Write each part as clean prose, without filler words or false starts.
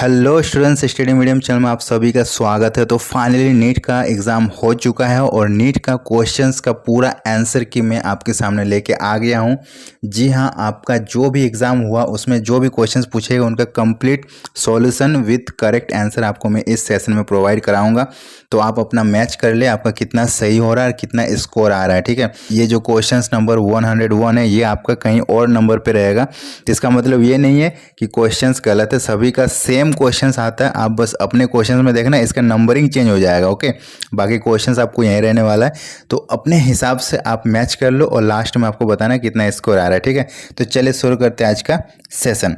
Hello students, study medium channel में आप सभी का स्वागत है। तो फाइनली नीट का एग्ज़ाम हो चुका है और नीट का क्वेश्चंस का पूरा आंसर की मैं आपके सामने लेके आ गया हूं। जी हां, आपका जो भी एग्ज़ाम हुआ उसमें जो भी क्वेश्चंस पूछे गए उनका complete solution with correct answer आपको मैं इस सेशन में प्रोवाइड कराऊंगा। तो आप अपना मैच कर ले, आपका कितना सही हो रहा है, कितना स्कोर आ रहा है। ठीक है, ये जो क्वेश्चंस नंबर 101 है ये आपका कहीं और नंबर पे रहेगा। इसका मतलब ये नहीं है कि क्वेश्चंस गलत है, सभी का सेम क्वेश्चंस आता है। आप बस अपने क्वेश्चंस में देखना, इसका नंबरिंग चेंज हो जाएगा। ओके, बाकी क्वेश्चंस आपको यहीं रहने वाला है। तो अपने हिसाब से आप मैच कर लो और लास्ट में आपको बताना कितना स्कोर आ रहा है। ठीक है, तो चलिए शुरू करते हैं आज का सेशन।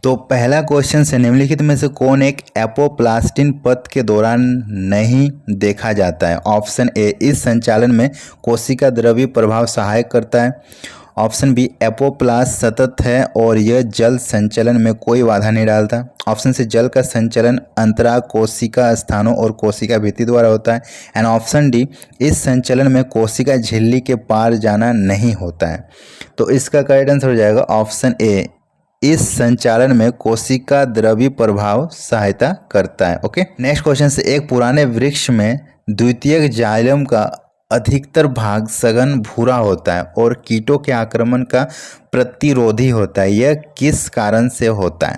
तो पहला क्वेश्चन से निम्नलिखित में से कौन एक एपोप्लास्टिन पथ के दौरान नहीं देखा जाता है। ऑप्शन ए, इस संचालन में कोशिका द्रव्य प्रभाव सहायक करता है। ऑप्शन बी, एपोप्लास्ट सतत है और यह जल संचलन में कोई बाधा नहीं डालता। ऑप्शन सी, जल का संचलन अंतराल कोशिका स्थानों और कोशिका भित्ति द्वारा होता है। एंड ऑप्शन डी, इस संचलन में कोशिका झिल्ली के पार जाना नहीं होता है। तो इसका करेक्ट आंसर हो जाएगा ऑप्शन ए, इस संचालन में कोशिका द्रव्य प्रभाव सहायता करता है। ओके, नेक्स्ट क्वेश्चन से, एक पुराने वृक्ष में द्वितीयक जाइलम का अधिकतर भाग सघन भूरा होता है और कीटों के आक्रमण का प्रतिरोधी होता है। यह किस कारण से होता है?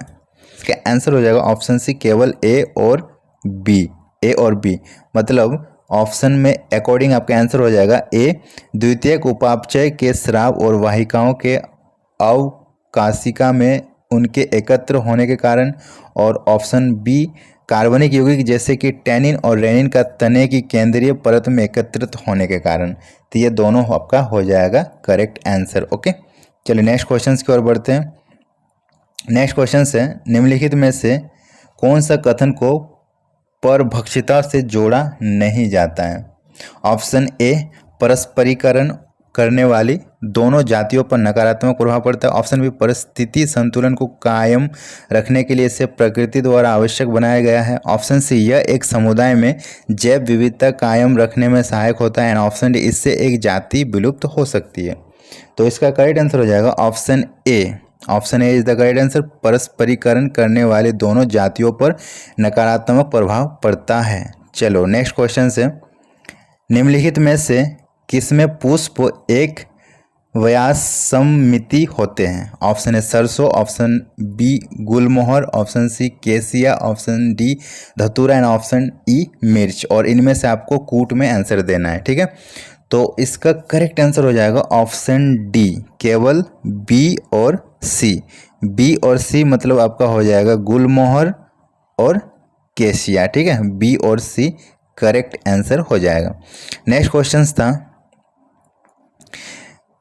इसका आंसर हो जाएगा ऑप्शन सी, केवल ए और बी। ए और बी मतलब ऑप्शन में अकॉर्डिंग आपका आंसर हो जाएगा ए, द्वितीयक उपापचय के स्राव और वाहिकाओं के अवकाशिका में उनके एकत्र होने के कारण। और ऑप्शन बी, कार्बनिक यौगिक जैसे कि टैनिन और रेनिन का तने की केंद्रीय परत में एकत्रित होने के कारण। तो ये दोनों आपका हो जाएगा करेक्ट आंसर। ओके, चलिए नेक्स्ट क्वेश्चन की ओर बढ़ते हैं। नेक्स्ट क्वेश्चन से, निम्नलिखित में से कौन सा कथन को परभक्षिता से जोड़ा नहीं जाता है। ऑप्शन ए, परस्परीकरण करने वाली दोनों जातियों पर नकारात्मक प्रभाव पड़ता है। ऑप्शन बी, परिस्थिति संतुलन को कायम रखने के लिए इसे प्रकृति द्वारा आवश्यक बनाया गया है। ऑप्शन सी, यह एक समुदाय में जैव विविधता कायम रखने में सहायक होता है। एंड ऑप्शन डी, इससे एक जाति विलुप्त हो सकती है। तो इसका करेक्ट आंसर हो जाएगा option A. Option A is the correct answer, परस्परीकरण करने वाले दोनों जातियों पर नकारात्मक प्रभाव पड़ता है। चलो नेक्स्ट क्वेश्चन से, निम्नलिखित में से किसमें पुष्प एक व्यासमिति होते हैं। ऑप्शन ए, सरसों। ऑप्शन बी, गुलमोहर। ऑप्शन सी, केसिया। ऑप्शन डी, धतूरा। एंड ऑप्शन ई, मिर्च। और इनमें से आपको कूट में आंसर देना है। ठीक है, तो इसका करेक्ट आंसर हो जाएगा ऑप्शन डी, केवल बी और सी। बी और सी मतलब आपका हो जाएगा गुलमोहर और केसिया। ठीक है, बी और सी करेक्ट आंसर हो जाएगा। नेक्स्ट क्वेश्चन था,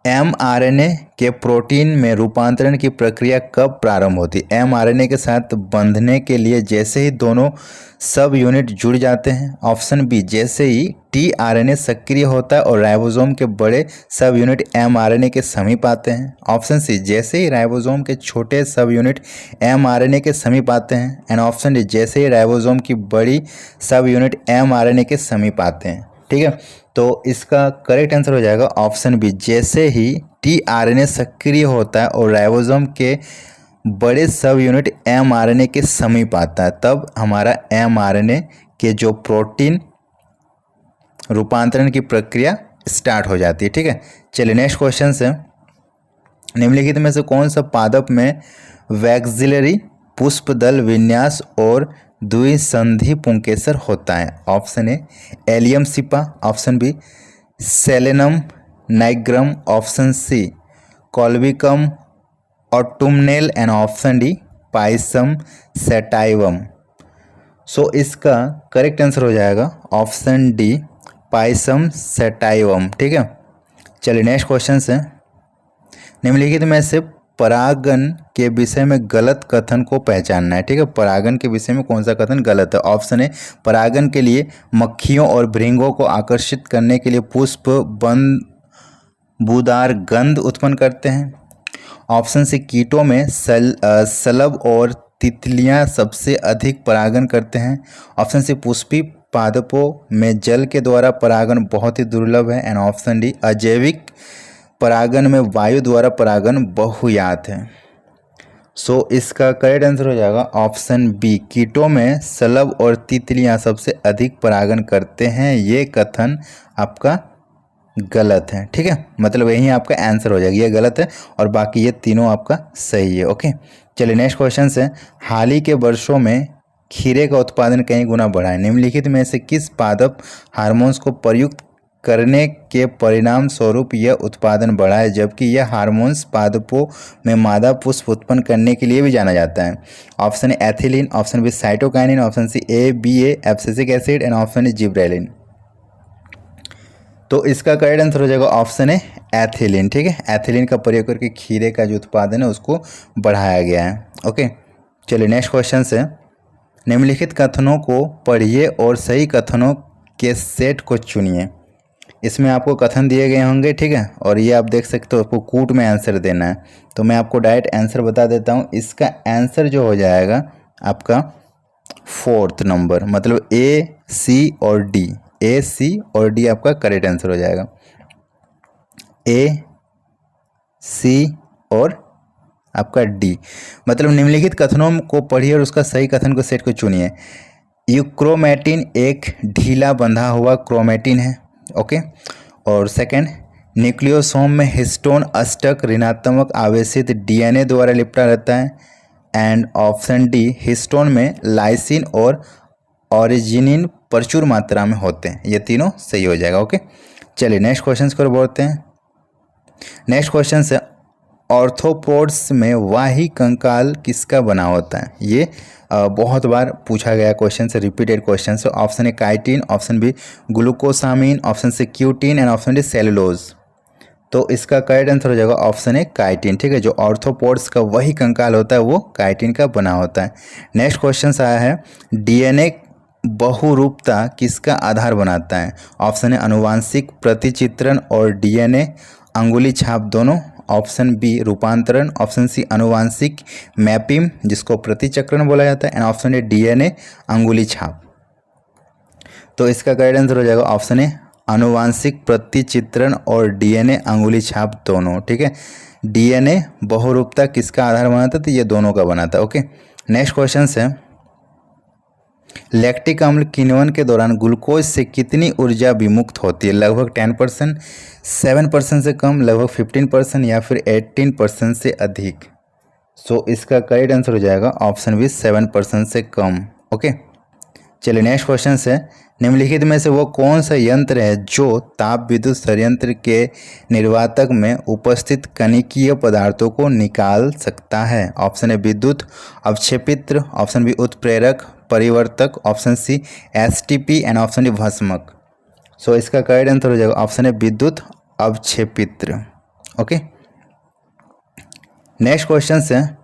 एमआरएनए के प्रोटीन में रूपांतरण की प्रक्रिया कब प्रारंभ होती है। एमआरएनए के साथ बंधने के लिए जैसे ही दोनों सब यूनिट जुड़ जाते हैं। ऑप्शन बी, जैसे ही टीआरएनए सक्रिय होता है और राइबोसोम के बड़े सब यूनिट एमआरएनए के समीप आते हैं। ऑप्शन सी, जैसे ही राइबोसोम के छोटे सब यूनिट एमआरएनए के समीप आते हैं। एंड ऑप्शन डी, जैसे ही राइबोसोम की बड़ी सब यूनिट एमआरएनए के समीप आते हैं। ठीक है, तो इसका करेक्ट आंसर हो जाएगा ऑप्शन बी, जैसे ही टीआरएनए सक्रिय होता है और राइबोसोम के बड़े सब यूनिट एमआरएनए के समीप आता है तब हमारा एमआरएनए के जो प्रोटीन रूपांतरण की प्रक्रिया स्टार्ट हो जाती है। ठीक है, चलिए नेक्स्ट क्वेश्चन से, निम्नलिखित में से कौन सा पादप में वैक्सिलरी पुष्पदल विन्यास और द्विसंधि पुंकेसर होता है। Option A, Allium cepa. Option B, Solanum nigrum. Option C, Colchicum autumnale. And option D, Pisum sativum. So इसका करेक्ट आंसर हो जाएगा ऑप्शन डी, पाइसम सेटाइवम। ठीक है, चलिए नेक्स्ट क्वेश्चन से, निम्नलिखित में से परागन के विषय में गलत कथन को पहचानना है। ठीक है, परागन के विषय में कौन सा कथन गलत है। ऑप्शन ए, परागन के लिए मक्खियों और भृंगों को आकर्षित करने के लिए पुष्प बूदार गंध उत्पन्न करते हैं। ऑप्शन सी, कीटों में शलभ और तितलियां सबसे अधिक परागन करते हैं। ऑप्शन सी, पुष्पी पादपों में जल के द्वारा परागन बहुत ही दुर्लभ है। एंड ऑप्शन डी, अजैविक परागन में वायु द्वारा परागन बहुयात है। सो इसका करेक्ट आंसर हो जाएगा ऑप्शन बी, कीटों में शलभ और तितलियां सबसे अधिक परागण करते हैं। ये कथन आपका गलत है, ठीक है, मतलब यही आपका आंसर हो जाएगा, ये गलत है और बाकी ये तीनों आपका सही है। ओके, चलिए नेक्स्ट क्वेश्चन है, हाल ही के वर्षों में खीरे का उत्पादन कई गुना बढ़ा है। निम्नलिखित में से किस पादप हार्मोन्स को प्रयुक्त करने के परिणाम स्वरूप यह उत्पादन बढ़ा है, जबकि यह हार्मोन्स पादपों में मादा पुष्प उत्पन्न करने के लिए भी जाना जाता है। Option A ethylene, option B cytokinin, option C ABA abscisic acid and option A gibberellin. तो इसका करेक्ट आंसर हो जाएगा ऑप्शन है एथिलीन, ठीक है, एथिलीन का प्रयोग करके खीरे का जो उत्पादन है उसको बढ़ाया गया है। ओके, चलिए नेक्स्ट क्वेश्चन से, निम्नलिखित कथनों को पढ़िए और सही कथनों के सेट को चुनिए। इसमें आपको कथन दिए गए होंगे, ठीक है, और ये आप देख सकते हो, आपको कूट में आंसर देना है। तो मैं आपको डायरेक्ट आंसर बता देता हूँ। इसका आंसर जो हो जाएगा आपका 4th नंबर, मतलब A, C और D, A, C और D आपका करेक्ट आंसर हो जाएगा। A, C और आपका D, मतलब निम्नलिखित कथनों को पढ़िए और उसका सही कथन को सेट को चुनिए। यूक्रोमेटिन एक ढीला बंधा हुआ क्रोमेटिन है। ओके, और सेकंड, न्यूक्लियोसोम में हिस्टोन अष्टक ऋणात्मक आवेशित DNA द्वारा लिपटा रहता है। एंड ऑप्शन डी, हिस्टोन में लाइसिन और ऑरिजिनिन प्रचुर मात्रा में होते हैं। ये तीनों सही हो जाएगा। ओके, चलिए नेक्स्ट क्वेश्चन को बोलते हैं। नेक्स्ट क्वेश्चन से, ऑर्थोपोड्स में वाही कंकाल किसका बना होता है? ये बहुत बार पूछा गया क्वेश्चन से, रिपीटेड क्वेश्चन से। Option A chitin, option B glucosamine, option C cutin and option D cellulose. तो इसका करेक्ट आंसर हो जाएगा ऑप्शन ए काइटिन, ठीक है, जो ऑर्थोपोड्स का वही कंकाल होता है वो काइटिन का बना होता है। नेक्स्ट क्वेश्चन आया है, DNA बहुरूपता किसका आधार बनाता है? ऑप्शन ए अनुवांशिक प्रतिचित्रण और DNA अंगुली छाप दोनों, ऑप्शन बी रूपांतरण, ऑप्शन सी अनुवांशिक मैपिंग जिसको प्रतिचक्रण बोला जाता है, एंड ऑप्शन ए DNA अंगुली छाप। तो इसका करेक्ट आंसर हो जाएगा ऑप्शन ए अनुवांशिक प्रतिचित्रण और DNA अंगुली छाप दोनों, ठीक है। DNA बहुरूपता किसका आधार बनाता है? तो ये दोनों का बनाता है। ओके, नेक्स्ट क्वेश्चन है, लैक्टिक अम्ल किण्वन के दौरान ग्लूकोज से कितनी ऊर्जा विमुक्त होती है? लगभग 10%, 7% से कम, लगभग 15% या फिर 18% से अधिक। सो इसका करेक्ट आंसर हो जाएगा ऑप्शन बी 7% से कम। ओके, चलिए नेक्स्ट क्वेश्चन है, निम्नलिखित में से वो कौन सा यंत्र है जो ताप विद्युत संयंत्र के निर्वातक में उपस्थित कणिकीय पदार्थों को निकाल सकता है? ऑप्शन ए विद्युत अवक्षेपित्र, ऑप्शन बी उत्प्रेरक परिवर्तक, option C STP and option D भस्मक। सो इसका करेक्ट आंसर हो जाएगा ऑप्शन ए विद्युत अवक्षेपित्र। ओके, नेक्स्ट क्वेश्चन है,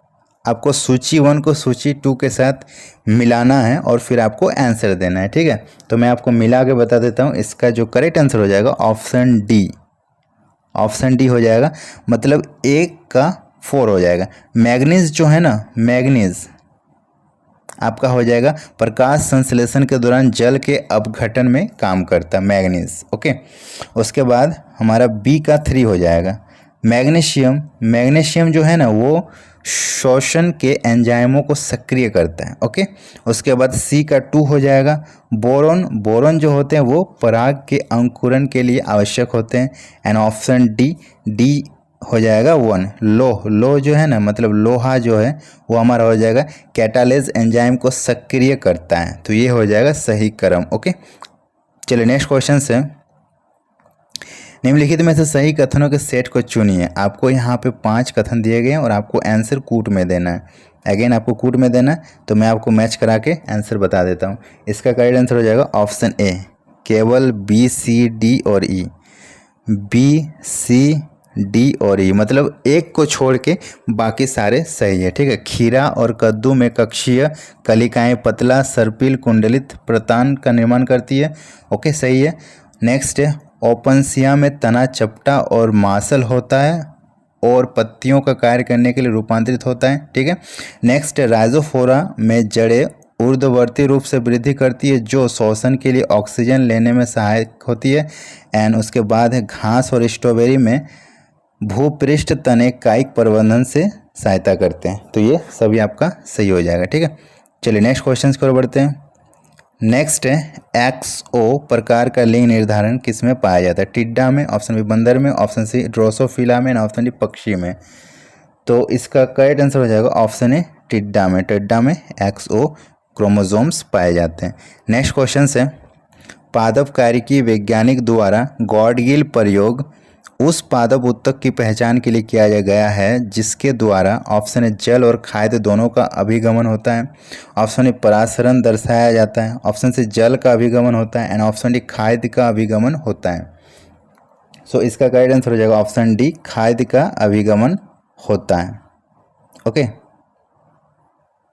आपको सूची 1 को सूची 2 के साथ मिलाना है और फिर आपको आंसर देना है, ठीक है। तो मैं आपको मिला के बता देता हूँ। इसका जो करेक्ट आंसर हो जाएगा ऑप्शन डी, ऑप्शन डी हो जाएगा, मतलब 1 का 4 हो जाएगा। मैग्नीज जो है ना, मैग्नीज आपका हो जाएगा प्रकाश संश्लेषण के दौरान जल के अपघटन में काम करता है मैग्नीज। ओके, उसके बाद हमारा बी का 3 हो जाएगा। मैग्नीशियम, मैग्नीशियम जो है ना वो शोषण के एंजाइमों को सक्रिय करता है। ओके, उसके बाद सी का 2 हो जाएगा। बोरोन, बोरोन जो होते हैं वो पराग के अंकुरण के लिए आवश्यक होते हैं। एंड ऑप्शन डी, डी हो जाएगा 1। लोह, लोह जो है ना, मतलब लोहा जो है वो हमारा हो जाएगा कैटालेज एंजाइम को सक्रिय करता है। तो ये हो जाएगा सही क्रम। ओके, चलिए नेक्स्ट क्वेश्चन है, निम्नलिखित में से सही कथनों के सेट को चुनिए। आपको यहाँ पे 5 कथन दिए गए हैं और आपको आंसर कूट में देना है। अगेन आपको कूट में देना है, तो मैं आपको मैच करा के आंसर बता देता हूँ। इसका करेक्ट आंसर हो जाएगा ऑप्शन ए, केवल B, C, D और E। B, C, D और E, मतलब एक को छोड़ के बाकी सारे सही है, ठीक है। खीरा और कद्दू में कक्षीय कलिकाएं पतला सर्पिल कुंडलित प्रतान का निर्माण करती है। ओके, सही है। नेक्स्ट है, ओपनसिया में तना चपटा और मांसल होता है और पत्तियों का कार्य करने के लिए रूपांतरित होता है, ठीक है। नेक्स्ट, राइजोफोरा में जड़ें ऊर्ध्ववर्ती रूप से वृद्धि करती है जो श्वसन के लिए ऑक्सीजन लेने में सहायक होती है। एंड उसके बाद है घास और स्ट्रॉबेरी में भूपृष्ठ तने कायिक प्रबंधन से सहायता करते हैं। तो ये सभी आपका सही हो जाएगा। ठीक है, चलिए नेक्स्ट क्वेश्चन की ओर बढ़ते हैं। नेक्स्ट है XO प्रकार का लिंग निर्धारण किस में पाया जाता है? टिड्डा में, ऑप्शन बी बंदर में, ऑप्शन सी ड्रोसोफिला में, ऑप्शन डी पक्षी में। तो इसका करेक्ट आंसर हो जाएगा ऑप्शन ए टिड्डा में। टिड्डा में XO क्रोमोसोम्स पाए जाते हैं। नेक्स्ट क्वेश्चन है पादप कार्य की वैज्ञानिक द्वारा गॉडगिल प्रयोग उस पादप उत्तक की पहचान के लिए किया गया है जिसके द्वारा ऑप्शन ए जल और खाद्य दोनों का अभिगमन होता है, ऑप्शन ए परासरण दर्शाया जाता है, ऑप्शन सी जल का अभिगमन होता है एंड ऑप्शन डी खाद्य का अभिगमन होता है। सो इसका करेक्ट आंसर हो जाएगा ऑप्शन डी खाद्य का अभिगमन होता है। ओके,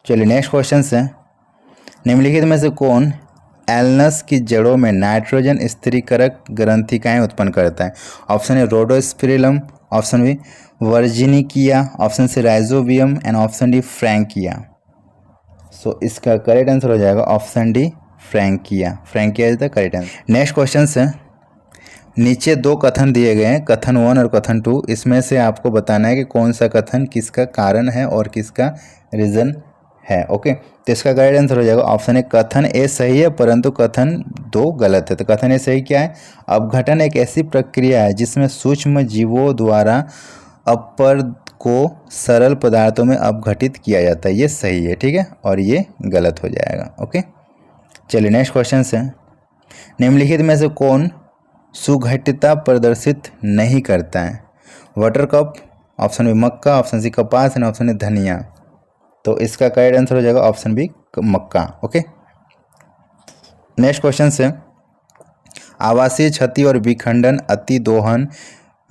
चलिए नेक्स्ट क्वेश्चन है निम्नलिखित में से कौन एलनस की जड़ों में नाइट्रोजन स्थिरीकारक ग्रंथिकाएं उत्पन्न करता है? Option A Rhodospirillum, option B वर्जिनिकिया, option C Rhizobium and option D Frankia. So इसका करेक्ट आंसर हो जाएगा option D Frankia. Frankia is the correct answer. Next question है नीचे दो कथन दिए गए हैं, कथन 1 और कथन 2। इसमें से आपको बताना है कि कौन सा कथन किसका कारण है और किसका रीजन है। ओके, तो इसका करेक्ट आंसर हो जाएगा ऑप्शन ए कथन ए सही है परंतु कथन 2 गलत है। तो कथन ए सही क्या है? अपघटन एक ऐसी प्रक्रिया है जिसमें सूक्ष्म जीवों द्वारा अपरद को सरल पदार्थों में अपघटित किया जाता है, ये सही है। ठीक है, और ये गलत हो जाएगा। ओके, चलिए नेक्स्ट क्वेश्चन है निम्नलिखित में से कौन सुघटितता प्रदर्शित नहीं करता है? वाटर कप, ऑप्शन बी मक्का, ऑप्शन सी कपास एंड ऑप्शन ए धनिया। तो इसका करेक्ट आंसर हो जाएगा ऑप्शन बी मक्का। ओके, नेक्स्ट क्वेश्चन है आवासीय क्षति और विखंडन अतिदोहन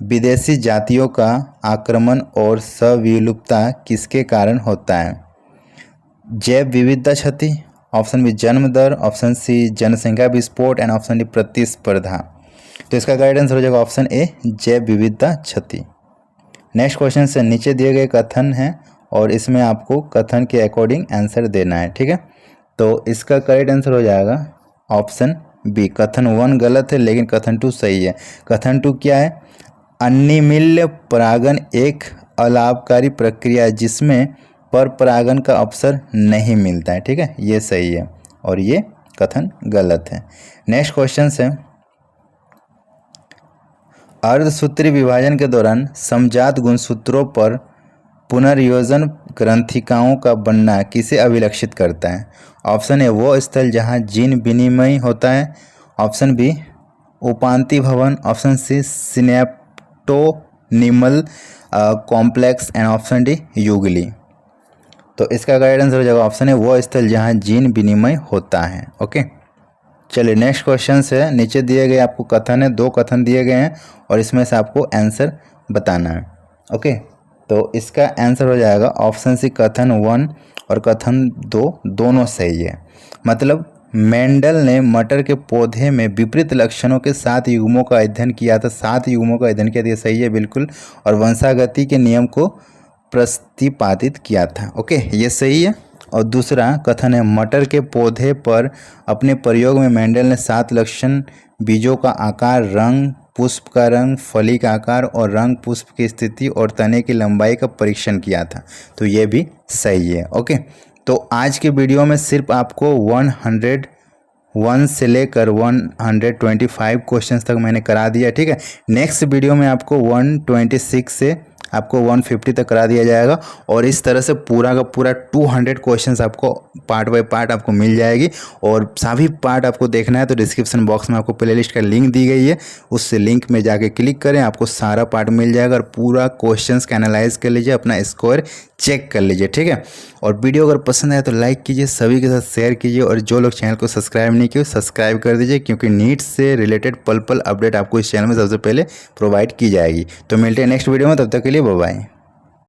विदेशी जातियों का आक्रमण और सविलुप्तता किसके कारण होता है? जैव विविधता क्षति, ऑप्शन बी जन्म दर, ऑप्शन सी जनसंख्या विस्फोट एंड ऑप्शन डी प्रतिस्पर्धा। तो इसका करेक्ट आंसर हो जाएगा ऑप्शन ए जैव विविधता क्षति। नेक्स्ट क्वेश्चन से नीचे दिए गए कथन हैं और इसमें आपको कथन के अकॉर्डिंग आंसर देना है। ठीक है, तो इसका करेक्ट आंसर हो जाएगा ऑप्शन बी कथन 1 गलत है लेकिन कथन 2 सही है। कथन 2 क्या है? अनिमिल्य परागण एक अलाभकारी प्रक्रिया है जिसमें पर परागण का अवसर नहीं मिलता है। ठीक है, ये सही है और ये कथन गलत है। नेक्स्ट क्वेश्चन है अर्धसूत्री विभाजन के दौरान समजात गुणसूत्रों पर पुनर्योजन ग्रंथिकाओं का बनना किसे अभिलक्षित करता है? ऑप्शन ए वो स्थल जहां जीन विनिमय होता है, ऑप्शन बी उपांति भवन, option C synaptonemal complex and option D युगली। तो इसका करेक्ट आंसर हो जाएगा ऑप्शन ए वो स्थल जहां जीन विनिमय होता है। ओके, चलिए नेक्स्ट क्वेश्चन है नीचे दिए गए आपको कथन है, 2 कथन दिए गए हैं और इसमें से आपको आंसर बताना है। ओके, तो इसका आंसर हो जाएगा ऑप्शन सी कथन 1 और कथन 2 दोनों सही है। मतलब मेंडल ने मटर के पौधे में विपरीत लक्षणों के 7 युग्मों का अध्ययन किया था। 7 युग्मों का अध्ययन किया था, ये सही है बिल्कुल, और वंशागति के नियम को प्रतिपादित किया था। ओके, ये सही है। और दूसरा कथन है मटर के पौधे पर अपने प्रयोग में मेंडल ने 7 लक्षण बीजों का आकार, रंग, पुष्प का रंग, फली का आकार और रंग, पुष्प की स्थिति और तने की लंबाई का परीक्षण किया था। तो ये भी सही है। ओके, तो आज के वीडियो में सिर्फ आपको 101 से लेकर 125 क्वेश्चंस तक मैंने करा दिया। ठीक है, नेक्स्ट वीडियो में आपको 126 से आपको 150 तक करा दिया जाएगा और इस तरह से पूरा का पूरा 200 क्वेश्चंस आपको पार्ट बाय पार्ट आपको मिल जाएगी। और सभी पार्ट आपको देखना है तो डिस्क्रिप्शन बॉक्स में आपको प्लेलिस्ट का लिंक दी गई है, उस लिंक में जाके क्लिक करें, आपको सारा पार्ट मिल जाएगा और पूरा क्वेश्चंस का एनालाइज कर लीजिए, अपना स्कोर चेक कर लीजिए। ठीक है, और वीडियो अगर पसंद आए तो लाइक कीजिए, सभी के साथ शेयर कीजिए और जो लोग चैनल को सब्सक्राइब नहीं किए सब्सक्राइब कर दीजिए, क्योंकि नीट से रिलेटेड पल पल अपडेट आपको इस चैनल में सबसे पहले प्रोवाइड की जाएगी। तो मिलते हैं नेक्स्ट वीडियो में, तब तक के लिए बाय बाय।